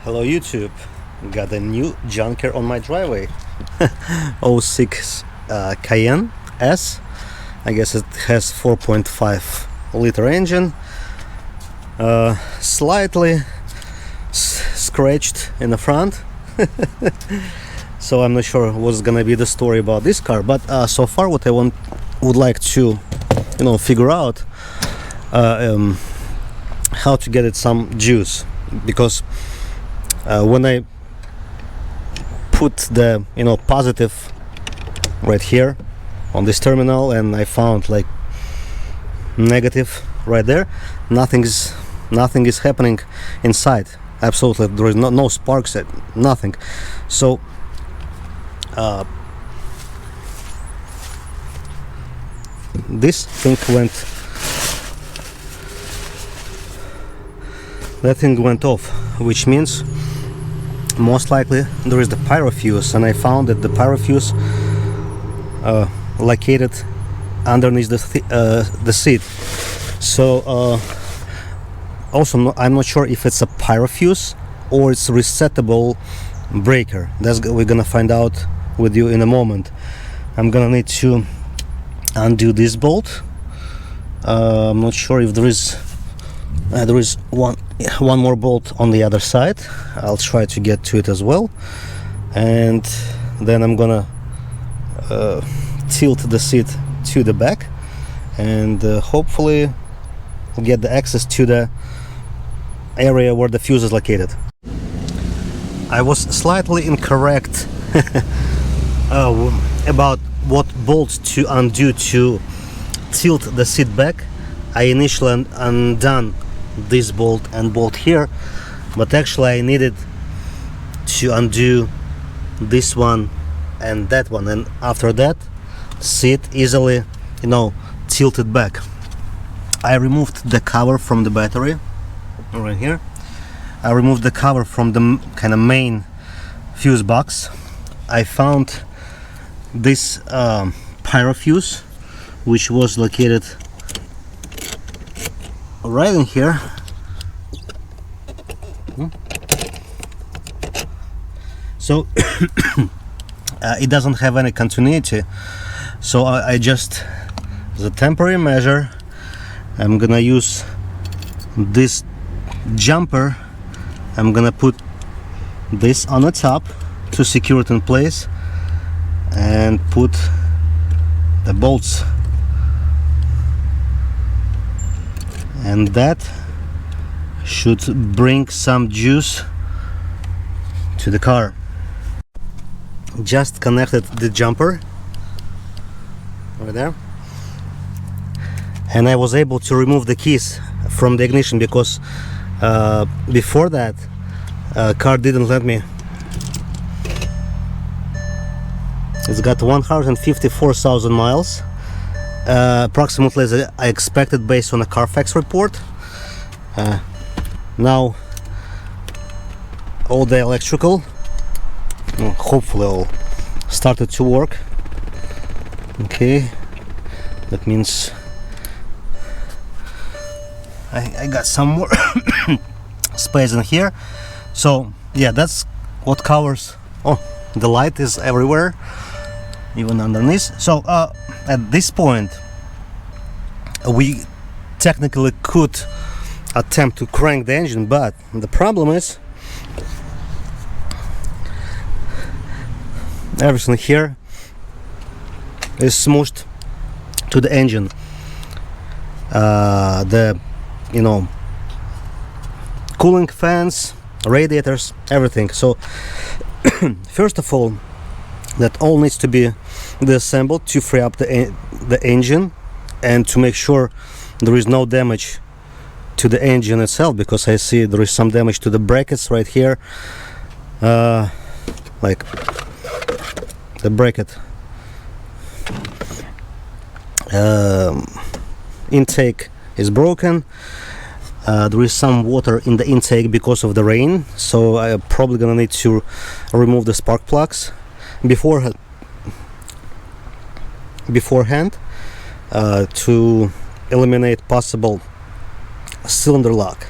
Hello YouTube, got a new junker on my driveway. '06 Cayenne S. I guess it has 4.5 liter engine, slightly scratched in the front. So I'm not sure what's gonna be the story about this car, but so far what I would like to figure out how to get it some juice, because when I put the positive right here on this terminal and I found like negative right there, nothing is happening inside. Absolutely, there is no sparks, nothing. So this thing went off, which means most likely there is the pyro fuse, and I found that the pyro fuse located underneath the seat. So also I'm not sure if it's a pyro fuse or it's a resettable breaker. We're gonna find out with you in a moment. I'm gonna need to undo this bolt. I'm not sure if there is one more bolt on the other side. I'll try to get to it as well, and then I'm gonna tilt the seat to the back and hopefully get the access to the area where the fuse is located. I was slightly incorrect about what bolts to undo to tilt the seat back. I initially undone this bolt and bolt here, but actually I needed to undo this one and that one, and after that seat easily tilted back. I removed the cover from the battery right here. I removed the cover from the kind of main fuse box. I found this pyro fuse, which was located right in here. So it doesn't have any continuity, so I just, as a temporary measure, I'm gonna use this jumper. I'm gonna put this on the top to secure it in place and put the bolts, and that should bring some juice to the car. Just connected the jumper right there, and I was able to remove the keys from the ignition, because before that car didn't let me. It's got 154,000 miles, approximately as I expected based on a Carfax report. Now all the electrical hopefully all started to work. Okay, that means I got some more space in here. So yeah, that's what covers. Oh, the light is everywhere, even underneath. So at this point we technically could attempt to crank the engine, but the problem is everything here is smooshed to the engine. The cooling fans, radiators, everything. So first of all, that all needs to be disassembled to free up the engine and to make sure there is no damage to the engine itself, because I see there is some damage to the brackets right here, like the bracket intake is broken. There is some water in the intake because of the rain, so I'm probably gonna need to remove the spark plugs beforehand to eliminate possible cylinder lock.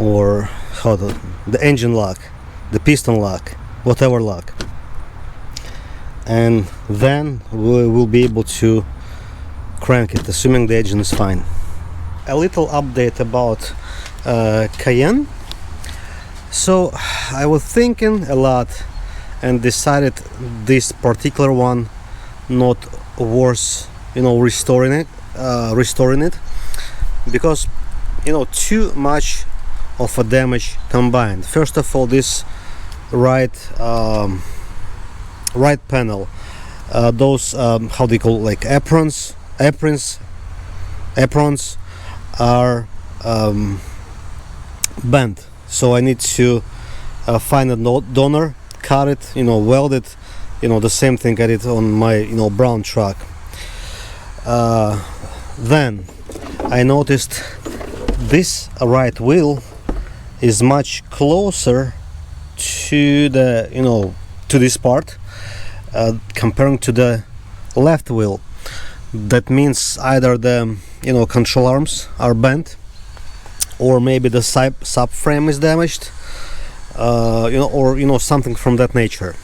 or the engine lock, the piston lock, whatever lock, and then we will be able to crank it, assuming the engine is fine. A little update about Cayenne. So I was thinking a lot and decided this particular one not worth, restoring it, because too much of a damage combined. First of all, this right panel, those how they call, like, aprons are bent, so I need to find a donor, cut it, weld it, the same thing I did on my brown truck. Then I noticed this right wheel is much closer to the to this part, comparing to the left wheel. That means either the control arms are bent, or maybe the subframe is damaged, or something from that nature.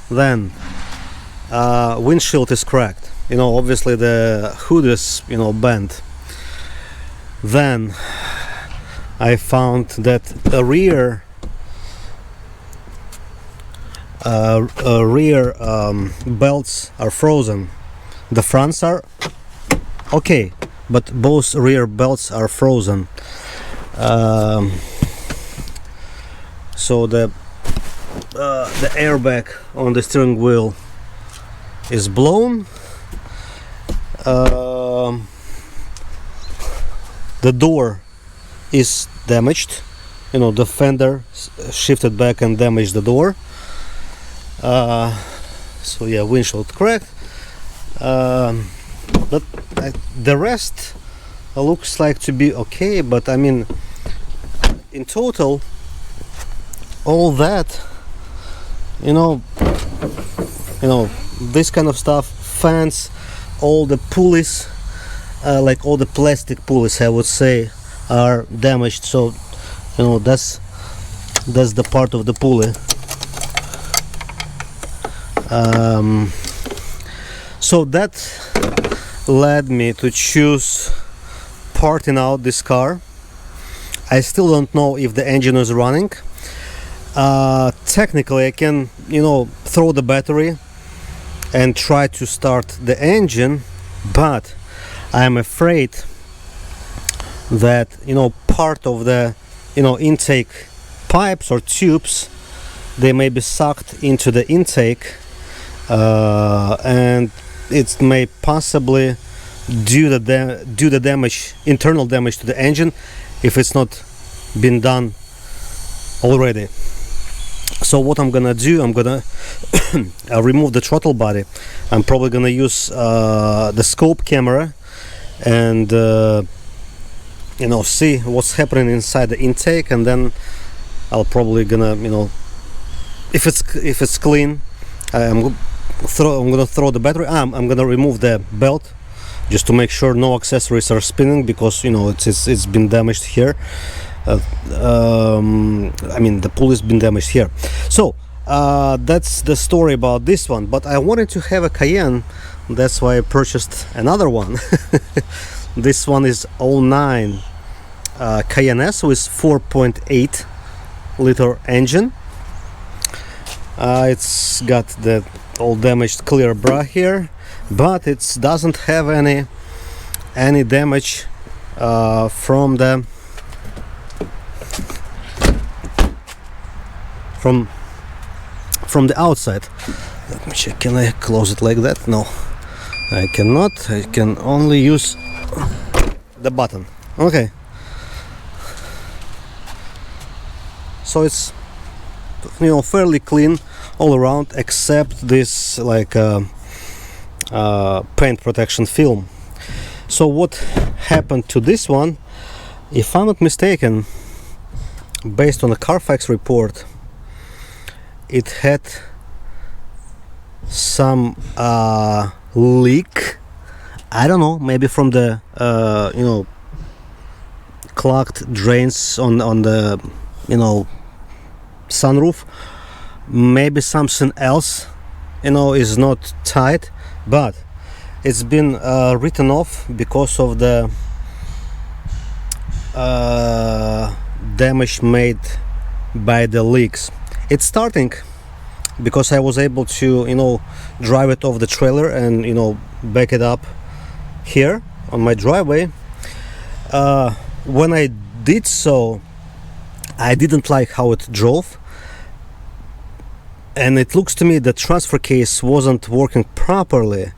Then windshield is cracked, obviously the hood is bent. Then I found that the rear belts are frozen. The fronts are okay, but both rear belts are frozen. So the airbag on the steering wheel is blown. The door is damaged. The fender shifted back and damaged the door. So yeah, windshield cracked. But the rest looks like to be okay. But I mean, in total, all that, this kind of stuff, fans, all the pulleys, like all the plastic pulleys, I would say, are damaged. So that's the part of the pulley. So that led me to choose parting out this car. I still don't know if the engine is running. Technically I can throw the battery and try to start the engine, but I'm afraid that part of the intake pipes or tubes, they may be sucked into the intake, and it may possibly do the damage, internal damage to the engine, if it's not been done already. So what I'm gonna do, I'm gonna remove the throttle body. I'm probably gonna use the scope camera and see what's happening inside the intake, and then I'll probably gonna if it's clean, I'm gonna throw the battery. I'm gonna remove the belt just to make sure no accessories are spinning, because it's been damaged here. I mean, the pulley's been damaged here. So that's the story about this one. But I wanted to have a Cayenne, that's why I purchased another one. This one is 09 Cayenne S with 4.8 liter engine. It's got the all damaged clear bra here, but it doesn't have any damage from the outside. Let me check. Can I close it like that? No, I cannot. I can only use the button. Okay. So it's fairly clean all around, except this paint protection film. So what happened to this one? If I'm not mistaken, based on the Carfax report, it had some leak. I don't know, maybe from the clogged drains on the, you know, sunroof. Maybe something else, you know, is not tight, but it's been written off because of the damage made by the leaks. It's starting because I was able to, you know, drive it off the trailer and, you know, back it up here on my driveway. When I did so, I didn't like how it drove, and it looks to me the transfer case wasn't working properly,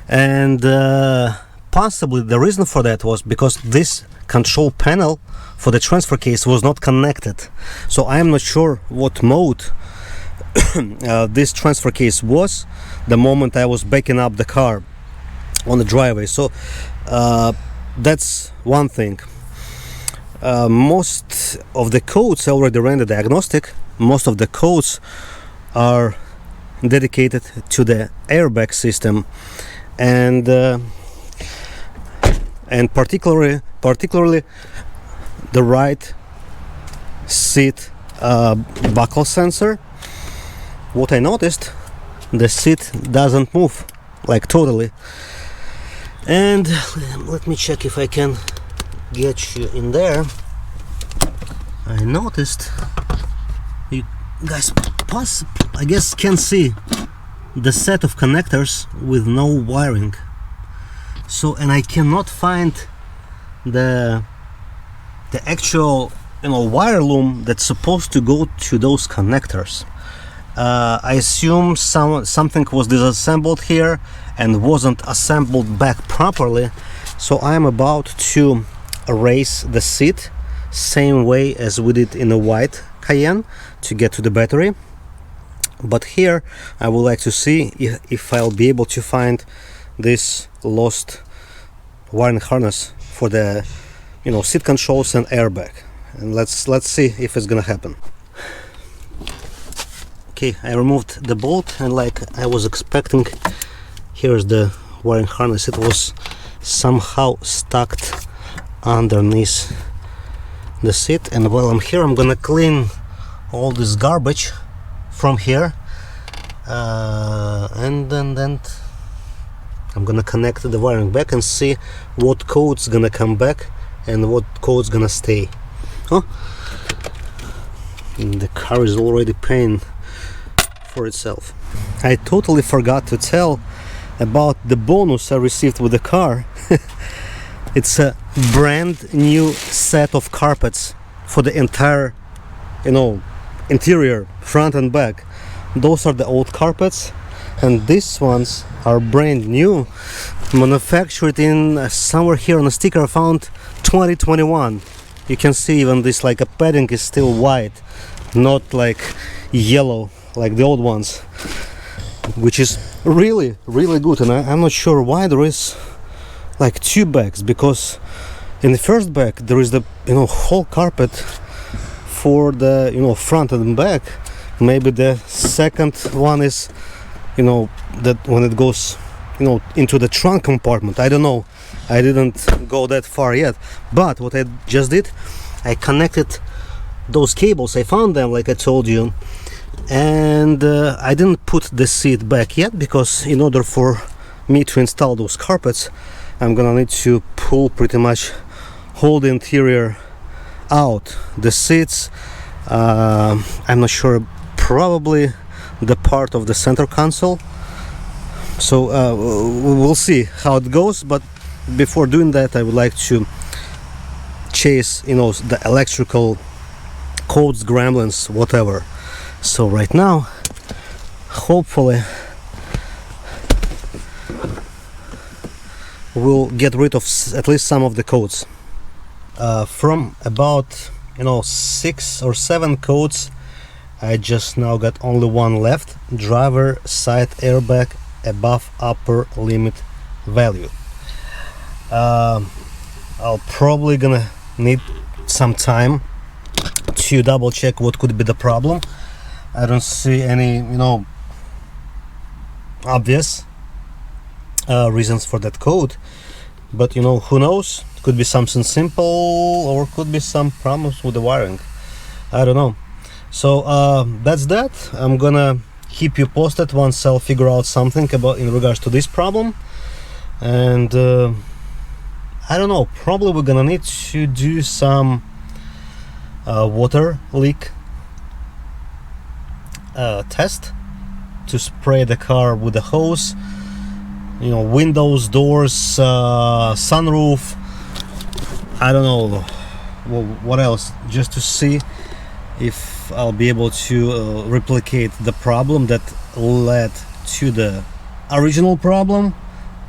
and possibly the reason for that was because this control panel for the transfer case was not connected. So I am not sure what mode this transfer case was the moment I was backing up the car on the driveway. So that's one thing. Most of the codes, I already ran the diagnostic. Most of the codes are dedicated to the airbag system, and particularly the right seat buckle sensor. What I noticed, the seat doesn't move, like totally. And let me check if I can get you in there. I noticed, you guys I guess can see the set of connectors with no wiring. So, and I cannot find the actual, you know, wire loom that's supposed to go to those connectors. I assume something was disassembled here and wasn't assembled back properly. So I'm about to erase the seat same way as we did in the white Cayenne to get to the battery. But here I would like to see if I'll be able to find this lost wiring harness for the, you know, seat controls and airbag, and let's see if it's gonna happen. Okay, I removed the bolt, and like I was expecting, here's the wiring harness. It was somehow stuck underneath the seat, and while I'm here I'm gonna clean all this garbage from here, and then I'm gonna connect the wiring back and see what code's gonna come back and what code's gonna stay. Oh, and the car is already paying for itself. I totally forgot to tell about the bonus I received with the car. It's a brand new set of carpets for the entire, you know, interior, front and back. Those are the old carpets, and these ones are brand new, manufactured in somewhere here on the sticker I found 2021. You can see even this, like, a padding is still white, not like yellow like the old ones, which is really good. And I'm not sure why there is like two bags, because in the first bag there is the, you know, whole carpet for the, you know, front and back. Maybe the second one is, you know, that when it goes, you know, into the trunk compartment. I don't know, I didn't go that far yet. But what I just did, I connected those cables. I found them, like I told you, and I didn't put the seat back yet, because in order for me to install those carpets, I'm gonna need to pull pretty much all the interior out. The seats, I'm not sure, probably the part of the center console. So we'll see how it goes, but before doing that I would like to chase, you know, the electrical codes, gremlins, whatever. So right now, hopefully we'll get rid of at least some of the codes. From about, you know, 6 or 7 codes, I just now got only one left: driver side airbag above upper limit value. I'll probably gonna need some time to double check what could be the problem. I don't see any, you know, obvious reasons for that code, but, you know, who knows, Could be something simple, or could be some problems with the wiring. I don't know. So that's that. I'm gonna keep you posted once I'll figure out something about in regards to this problem. And I don't know, probably we're gonna need to do some water leak test, to spray the car with the hose, you know, windows, doors, sunroof, I don't know what else, just to see if I'll be able to replicate the problem that led to the original problem,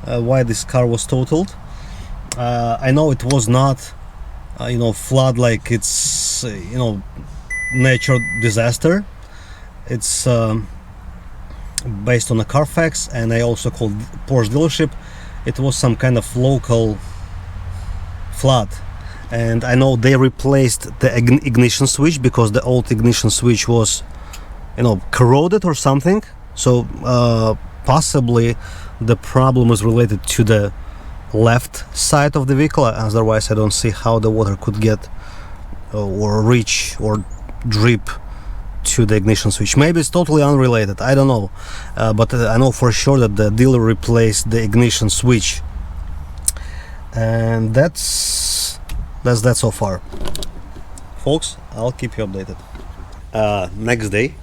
why this car was totaled. I know it was not you know, flood like it's you know, natural disaster. It's based on a Carfax, and I also called Porsche dealership. It was some kind of local flood, and I know they replaced the ignition switch because the old ignition switch was, you know, corroded or something. So possibly the problem was related to the left side of the vehicle. Otherwise I don't see how the water could get or reach or drip to the ignition switch. Maybe it's totally unrelated, I don't know, but I know for sure that the dealer replaced the ignition switch. And that's that so far, folks. I'll keep you updated. Next day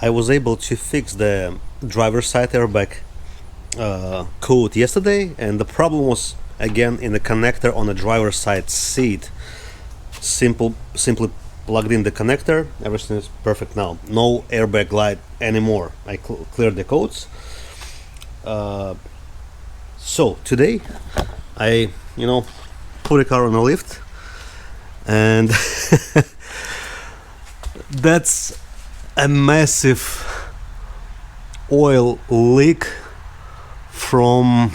I was able to fix the driver's side airbag code yesterday, and the problem was again in the connector on the driver's side seat. Simply plugged in the connector, everything is perfect now. No airbag light anymore. I cleared the codes. So today I, you know, put the car on a lift, and that's a massive oil leak from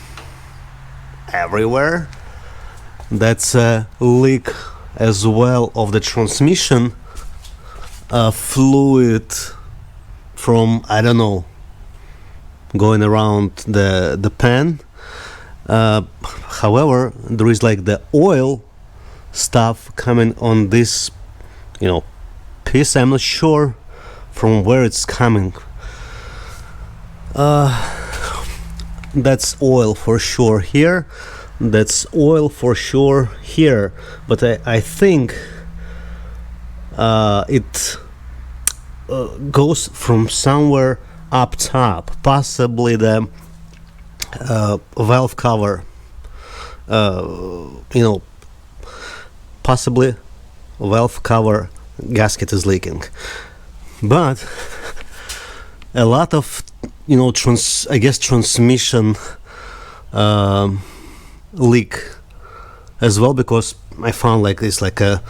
everywhere. That's a leak as well of the transmission fluid from, I don't know, going around the pan. However, there is like the oil stuff coming on this, you know, piece. I'm not sure from where it's coming. That's oil for sure here. That's oil for sure here. But I think it goes from somewhere up top, possibly the valve cover. You know, possibly valve cover gasket is leaking. But a lot of, you know, transmission leak as well, because I found like this, like a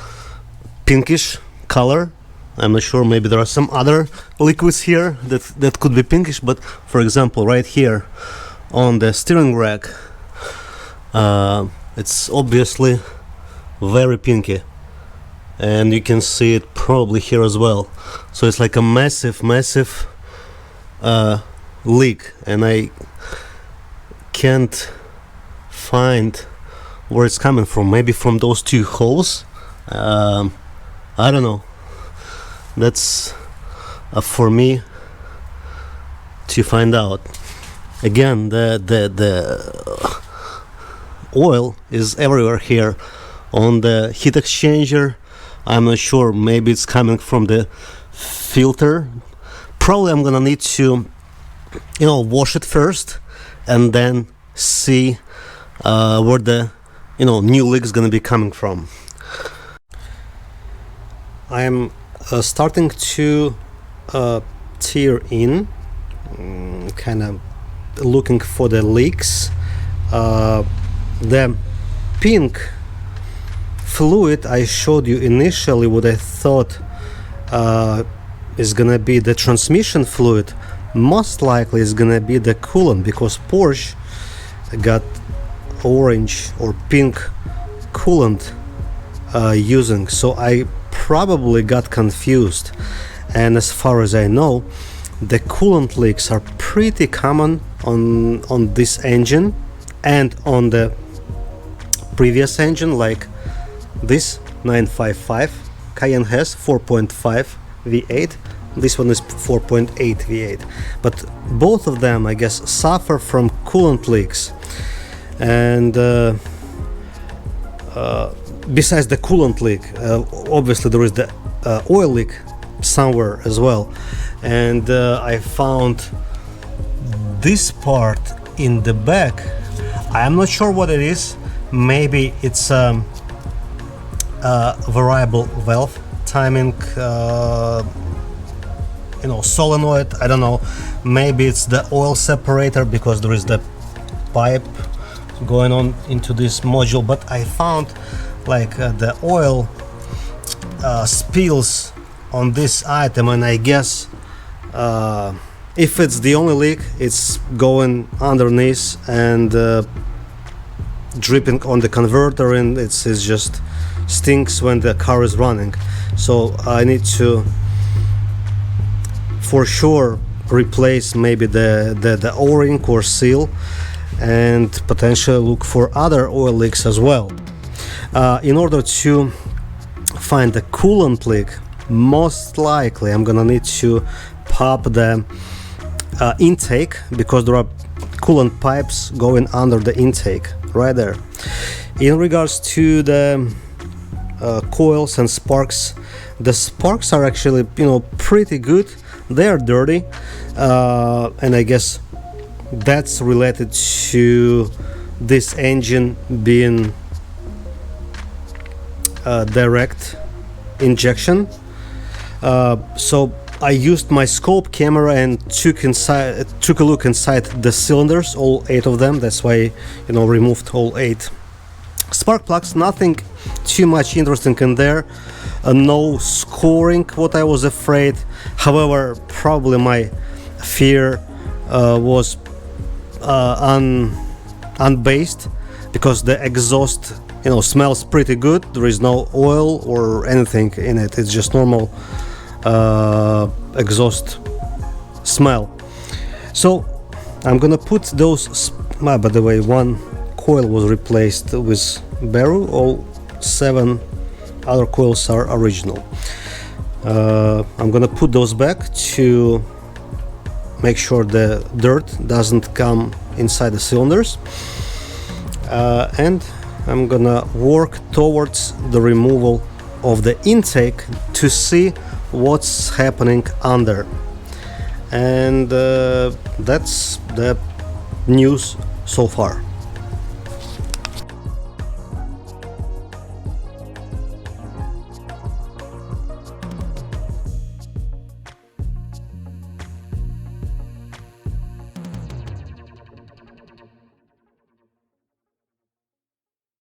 pinkish color. I'm not sure, maybe there are some other liquids here that could be pinkish, but for example right here on the steering rack, it's obviously very pinky, and you can see it probably here as well. So it's like a massive leak, and I can't find where it's coming from. Maybe from those two holes. I don't know. That's for me to find out. Again, the oil is everywhere here on the heat exchanger. I'm not sure, maybe it's coming from the filter. Probably I'm gonna need to, you know, wash it first and then see where the, you know, new leak is gonna be coming from. I am starting to tear in, kind of looking for the leaks. The pink fluid I showed you initially, what I thought is gonna be the transmission fluid, most likely is gonna be the coolant, because Porsche got orange or pink coolant using, so I probably got confused. And as far as I know, the coolant leaks are pretty common on this engine and on the previous engine, like this 955 Cayenne S 4.5 V8. This one is 4.8 V8, but both of them, I guess, suffer from coolant leaks. And besides the coolant leak, obviously there is the oil leak somewhere as well. And I found this part in the back. I am not sure what it is. Maybe it's a variable valve timing, solenoid. I don't know. Maybe it's the oil separator, because there is the pipe going on into this module. But I found like the oil spills on this item, and I guess if it's the only leak, it's going underneath and dripping on the converter, and it just stinks when the car is running. So I need to for sure replace maybe the o-ring or seal, and potentially look for other oil leaks as well. In order to find the coolant leak, most likely I'm gonna need to pop the intake, because there are coolant pipes going under the intake right there. In regards to the coils and sparks, the sparks are actually pretty good. They are dirty, and I guess that's related to this engine being direct injection. So I used my scope camera and took a look inside the cylinders, all 8 of them. That's why removed all 8 spark plugs. Nothing too much interesting in there. No scoring, what I was afraid. However, probably my fear was unbased, because the exhaust smells pretty good. There is no oil or anything in it. It's just normal exhaust smell. So I'm gonna put those. By the way, one coil was replaced with Baru. All 7 other coils are original. I'm gonna put those back to make sure the dirt doesn't come inside the cylinders, and I'm gonna work towards the removal of the intake to see what's happening under. And that's the news so far.